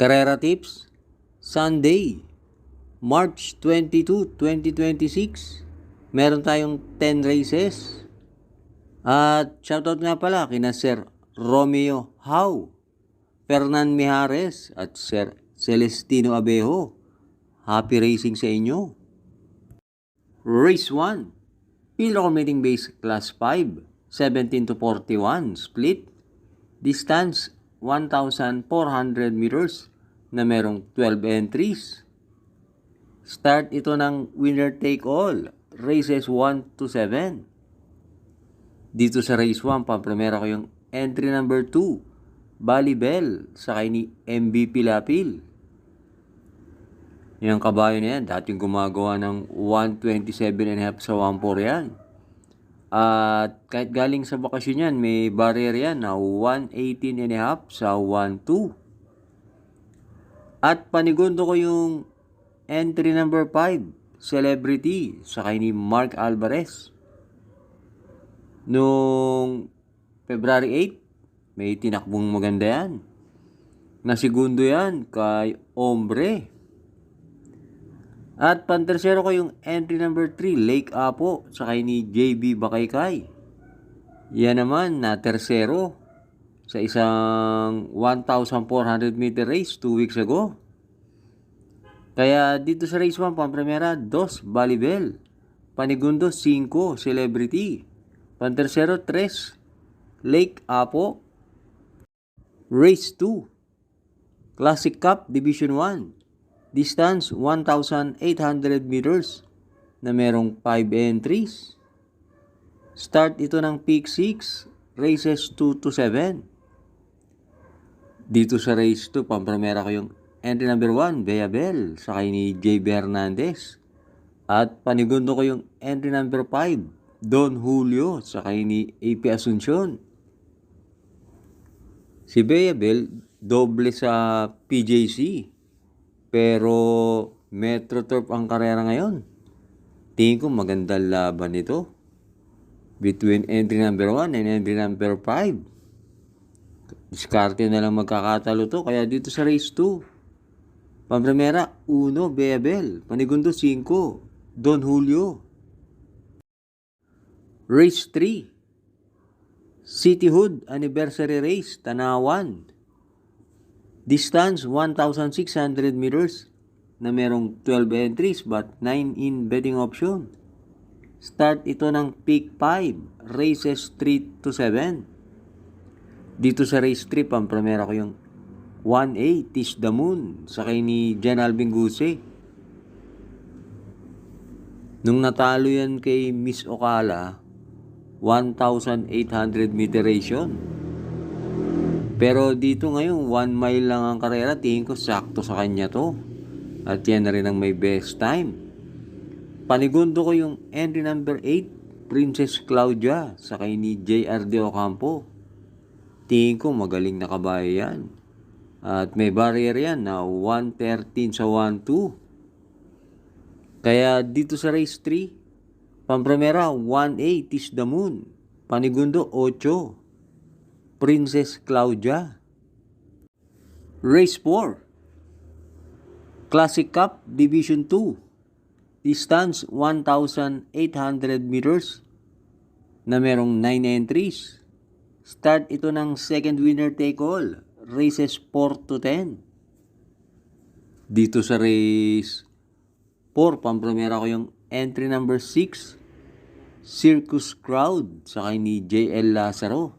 Carrera Tips, Sunday, March 22, 2026. Meron tayong 10 races. At shoutout nga pala kina Sir Romeo How, Fernan Mijares at Sir Celestino Abejo. Happy racing sa inyo. Race 1, Pilo Commuting Base Class 5, 17 to 41 split. Distance 1,400 meters na merong 12 entries. Start ito ng winner take all, races 1 to 7. Dito sa race 1, pampremera ko yung entry number 2, Balibel, sakay ni MVP Lapil. Yung kabayo na yan, dating gumagawa ng 127.5 sa 1.4 yan. At kahit galing sa bakasyon yan, may barrier yan na 118.5 sa 1.2. At panigundo ko yung entry number 5, Celebrity, sakay ni Mark Alvarez. Noong February 8, may tinakbong maganda yan. Nasigundo yan kay Ombre. At pantersero ko yung entry number 3, Lake Apo, sakay ni JB Bakaykay. Yan naman na tersero sa isang 1,400 meter race 2 weeks ago. Kaya dito sa race 1, pampremera 2, Balibel. Panigundo 5, Celebrity. Pantersero 3, Lake Apo. Race 2, Classic Cup Division 1. Distance 1,800 meters na merong 5 entries. Start ito ng Peak 6, races 2 to 7. Dito sa race 2, pampremera ko yung entry number 1, Beabel, sakay ni JB Hernandez. At panigundo ko yung entry number 5, Don Julio, sakay ni AP Asuncion. Si Beabel, doble sa PJC. Pero Metro Turf ang karera ngayon. Tingin ko magandang laban ito between entry number 1 and entry number 5. Diskarte na lang magkakatalo to. Kaya dito sa race 2, pampremera 1, Beabel. Panigundo 5, Don Julio. Race 3, Cityhood Anniversary Race, Tanawan. Distance 1,600 meters na merong 12 entries but 9 in betting option. Start ito ng Peak 5, races 3 to 7. Dito sa race 3, pampremera ko yung 1A, Tish the Moon, sakay ni Jan Alvin Guse. Nung natalo yan kay Miss Ocala, 1,800 meter race yun. Pero dito ngayon, 1 mile lang ang karera. Tingin ko sakto sa kanya to. At yan na rin ang may best time. Panigundo ko yung entry number 8, Princess Claudia, sakay ni JR De Ocampo. Tingin ko magaling na kabayo yan. At may barrier yan na 113 sa 1-2. Kaya dito sa race 3, pampremera 1A, Tish the Moon. Panigundo 8, Princess Claudia. Race 4, Classic Cup Division 2. Distance 1,800 meters na merong 9 entries. Start ito ng second winner take all, races 4 to 10. Dito sa race 4, pampremera ko yung entry number 6, Circus Crowd, sakay ni JL Lazaro.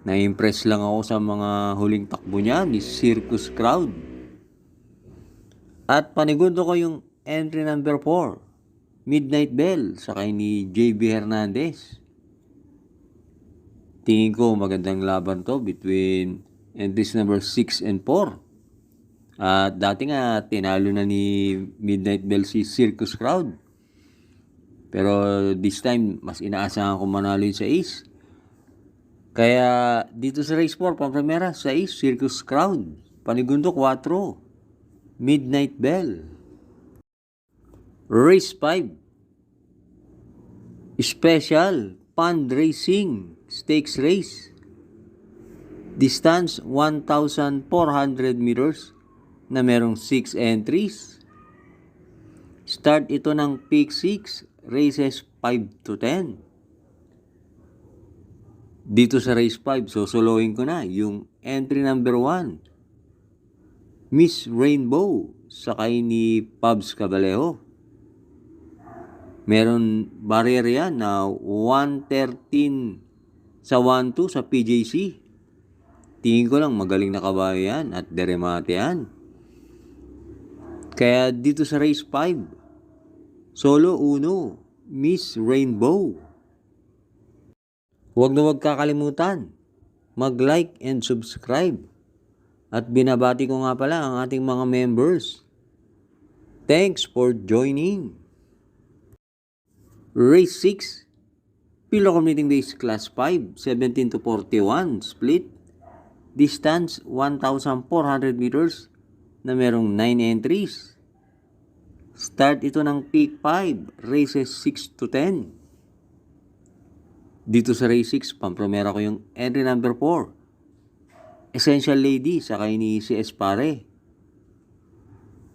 Na-impress lang ako sa mga huling takbo niya ni Circus Crowd. At panigundo ko yung entry number 4, Midnight Bell, sakay ni JB Hernandez. Tingin ko magandang laban to between entries number 6 and 4. At dati nga tinalo na ni Midnight Bell si Circus Crowd. Pero this time, mas inaasahan ko manalo yun sa Ace. Kaya dito sa race 4, pampremera sa Ace, Circus Crowd. Panigundo 4, Midnight Bell. Race 5, Special Fund Racing Stakes Race. Distance 1,400 meters na merong 6 entries. Start ito ng peak 6, races 5 to 10. Dito sa race 5, sosolohin ko na yung entry number 1. Miss Rainbow, sakay ni Pabs Cabalejo. Meron barrier yan na 113 sa 1-2 sa PJC. Tingin ko lang magaling na kabayo yan at deremate yan. Kaya dito sa race 5, solo 1, Miss Rainbow. Huwag na huwag kakalimutan, mag-like and subscribe. At binabati ko nga pala ang ating mga members. Thanks for joining. Race 6, Pilo Commuting Base Class 5, 17 to 41, split. Distance 1,400 meters na merong 9 entries. Start ito ng peak 5, races 6 to 10. Dito sa race 6, pampromera ko yung entry number 4. Essential Lady, sakay ni si Espare.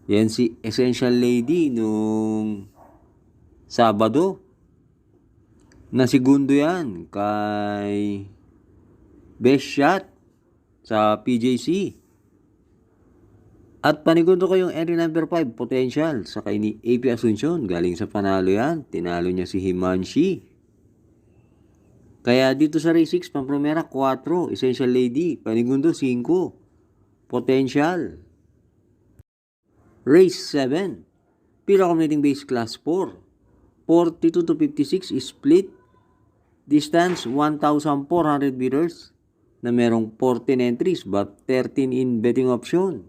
Yan si Essential Lady nung Sabado. Na segundo yan kay Best Shot sa PJC. At panigundo ko yung entry number 5, Potential, sakay ni AP Asuncion. Galing sa panalo yan. Tinalo niya si Himanshi. Kaya dito sa race 6, pampromera 4, Essential Lady. Panigundo 5, Potential. Race 7, Pilo Commuting Base Class 4, 42 to 56 split. Distance 1,400 meters na merong 14 entries but 13 in betting option.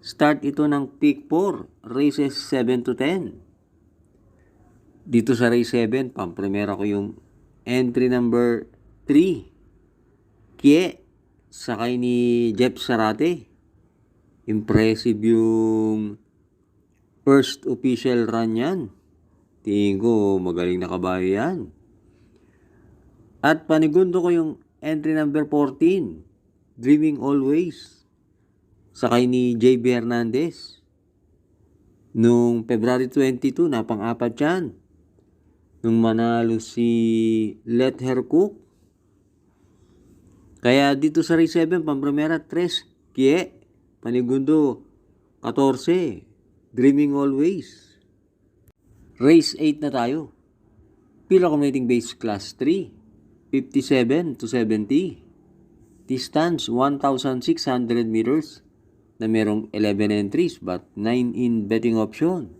Start ito ng peak 4, races 7 to 10. Dito sa race 7, pampremera ko yung entry number 3, Kie, sakay ni Jeff Sarate. Impressive yung first official run yan. Tingin ko magaling na kabayo yan. At panigundo ko yung entry number 14, Dreaming Always, sakay ni JB Hernandez. Nung February 22, napang-apat yan. Nung manalo si Let Her Cook. Kaya dito sa race 7, pampromera 3, Kie, panigundo 14, Dreaming Always. Race 8 na tayo. Pilo Commuting Base Class 3, 57 to 70. Distance 1,600 meters na merong 11 entries but 9 in betting option.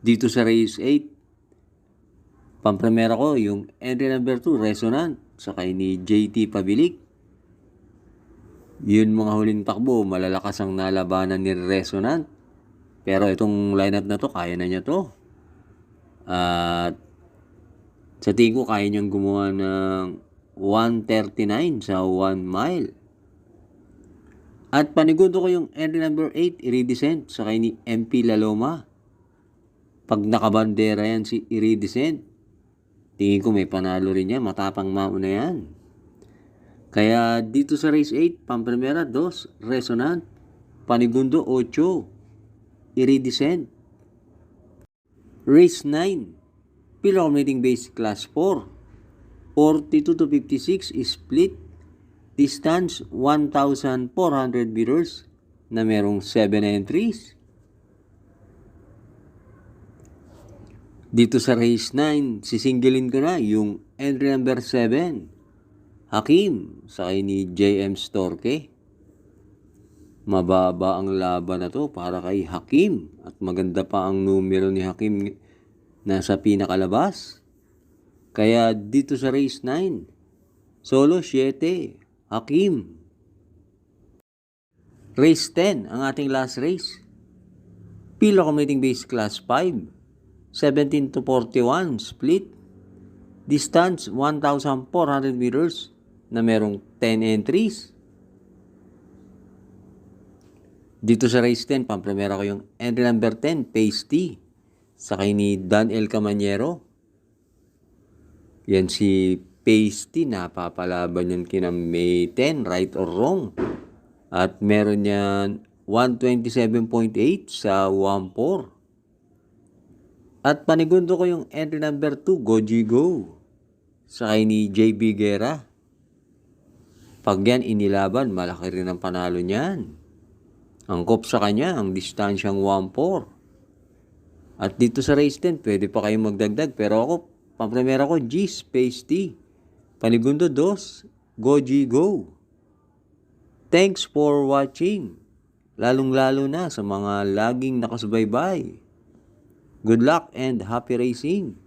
Dito sa race 8, pampremera ko yung entry number 2, Resonant, sakay ni JT Pabilik. Yun mga huling takbo, malalakas ang nalabanan ni Resonant. Pero itong lineup na to, kaya na niya to. At sa tingin ko, kaya niyang gumawa ng 139 sa 1 mile. At panigundo ko yung entry number 8, Iridescent, sakay ni MP Laloma. Pag nakabandera yan si Iridescent, tingin ko may panalo rin yan, matapang mauna yan. Kaya dito sa race 8, pampremera 2, Resonant, panigundo 8, Iridescent. Race 9, Pilo Commuting Base Class 4, 42 to 56 split. Distance 1,400 meters na merong 7 entries. Dito sa race 9, sisingilin ko na yung entry number 7, Hakim, sakay ni JM Storke. Mababa ang laban na to para kay Hakim. At maganda pa ang numero ni Hakim, nasa pinakalabas. Kaya dito sa race 9, solo 7, Hakim. Race 10, ang ating last race. Pilo Commuting Base Class 5, 17 to 41, split. Distance 1,400 meters na merong 10 entries. Dito sa race 10, pampremera ko yung entry number 10, Pasty, sakay ni Dan El Camanyero. Yan si Pasty, napapalaban yan kina May 10, right or wrong. At meron yan 127.8 sa 1-4. At panigundo ko yung entry number 2, Goji Go. Sa kay ni JB Guerra. Pag yan inilaban, malaki rin ang panalo niyan. Angkop sa kanya, ang distansyang 1-4. At dito sa race 10, pwede pa kayong magdagdag. Pero ako, pang-primera ko, G, space T. Panigundo 2, Goji Go. Thanks for watching. Lalong-lalo na sa mga laging nakasubaybay. Good luck and happy racing!